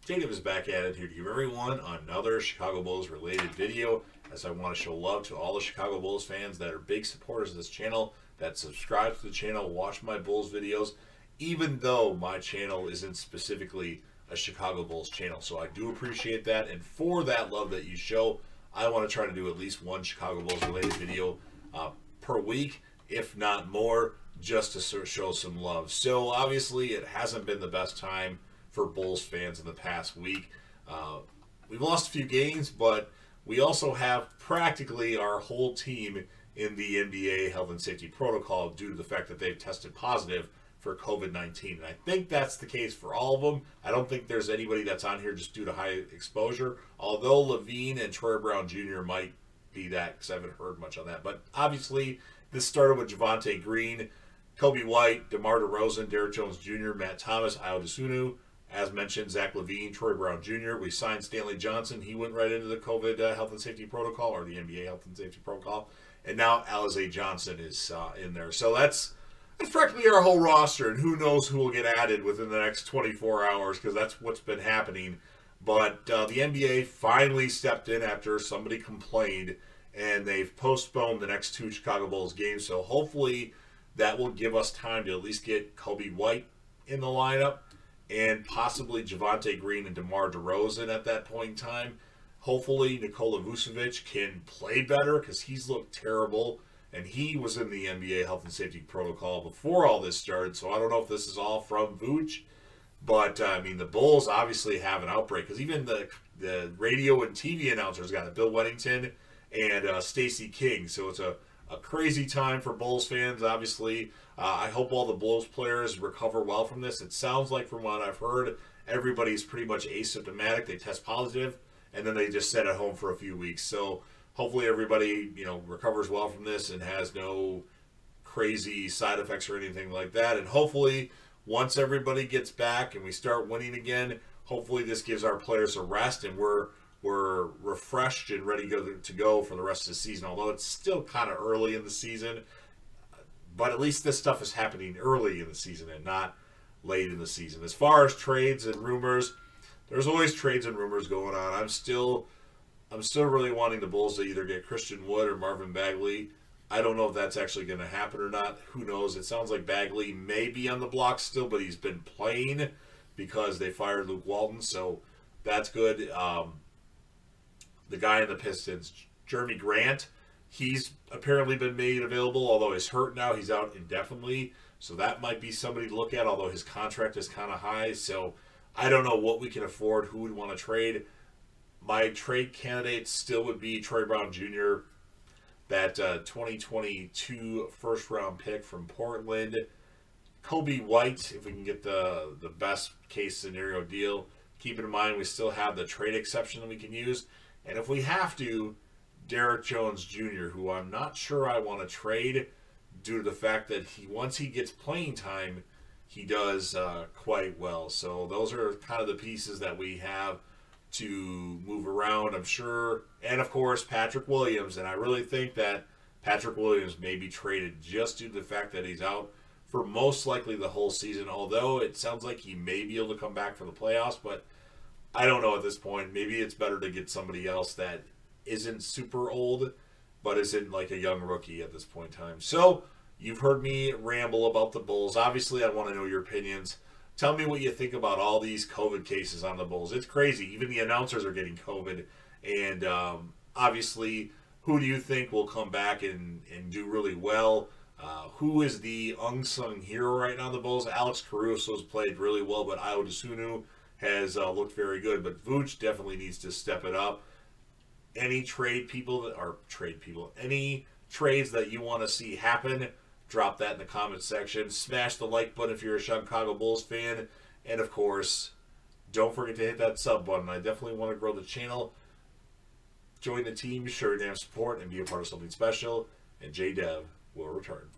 Jacob is back at it here to give everyone another Chicago Bulls related video, as I want to show love to all the Chicago Bulls fans that are big supporters of this channel, that subscribe to the channel, watch my Bulls videos, even though my channel isn't specifically a Chicago Bulls channel. So I do appreciate that, and for that love that you show, I want to try to do at least one Chicago Bulls related video per week, if not more, just to sort of show some love. So obviously it hasn't been the best time for Bulls fans in the past week. We've lost a few games, but we also have practically our whole team in the NBA health and safety protocol due to the fact that they've tested positive for COVID-19. And I think that's the case for all of them. I don't think there's anybody that's on here just due to high exposure, although Levine and Troy Brown Jr. might be that, because I haven't heard much on that. But obviously this started with Javonte Green, Coby White, DeMar DeRozan, Derrick Jones Jr., Matt Thomas, Ayo Dosunmu. As mentioned, Zach LaVine, Troy Brown Jr. We signed Stanley Johnson. He went right into the COVID health and safety protocol, or the NBA health and safety protocol. And now Alize Johnson is in there. So that's practically our whole roster, and who knows who will get added within the next 24 hours, because that's what's been happening. But the NBA finally stepped in after somebody complained, and they've postponed the next 2 Chicago Bulls games. So hopefully that will give us time to at least get Coby White in the lineup, and possibly Javonte Green and DeMar DeRozan at that point in time. Hopefully Nikola Vucevic can play better, because he's looked terrible, and he was in the NBA health and safety protocol before all this started. So I don't know if this is all from Vooch, but I mean, the Bulls obviously have an outbreak, because even the radio and TV announcers got it, Bill Weddington and Stacey King. So it's a crazy time for Bulls fans, obviously. I hope all the Bulls players recover well from this. It sounds like, from what I've heard, everybody's pretty much asymptomatic. They test positive, and then they just sit at home for a few weeks. So hopefully everybody, recovers well from this and has no crazy side effects or anything like that. And hopefully, once everybody gets back and we start winning again, hopefully this gives our players a rest, and we're refreshed and ready to go for the rest of the season. Although it's still kind of early in the season, but at least this stuff is happening early in the season and not late in the season. As far as trades and rumors, there's always trades and rumors going on. I'm still really wanting the Bulls to either get Christian Wood or Marvin Bagley. I don't know if that's actually going to happen or not. Who knows? It sounds like Bagley may be on the block still, but he's been playing because they fired Luke Walton, so that's good. The guy in the Pistons, Jeremy Grant, he's apparently been made available, although he's hurt now. He's out indefinitely, so that might be somebody to look at, although his contract is kind of high. So I don't know what we can afford, who would want to trade. My trade candidates still would be Troy Brown Jr., that 2022 first-round pick from Portland, Coby White, if we can get the best case scenario deal. Keep in mind we still have the trade exception that we can use. And if we have to, Derrick Jones Jr., who I'm not sure I want to trade due to the fact that once he gets playing time, he does quite well. So those are kind of the pieces that we have to move around, I'm sure. And of course, Patrick Williams. And I really think that Patrick Williams may be traded just due to the fact that he's out for most likely the whole season. Although it sounds like he may be able to come back for the playoffs, but I don't know at this point. Maybe it's better to get somebody else that isn't super old, but isn't like a young rookie at this point in time. So you've heard me ramble about the Bulls. Obviously, I want to know your opinions. Tell me what you think about all these COVID cases on the Bulls. It's crazy. Even the announcers are getting COVID. And obviously, who do you think will come back and do really well? Who is the unsung hero right now on the Bulls? Alex Caruso's played really well, but Ayo Dosunmu has looked very good. But Vooch definitely needs to step it up. Any trades that you want to see happen, drop that in the comments section. Smash the like button if you're a Chicago Bulls fan. And of course, don't forget to hit that sub button. I definitely want to grow the channel. Join the team, show your damn support, and be a part of something special. And J-Dev will return.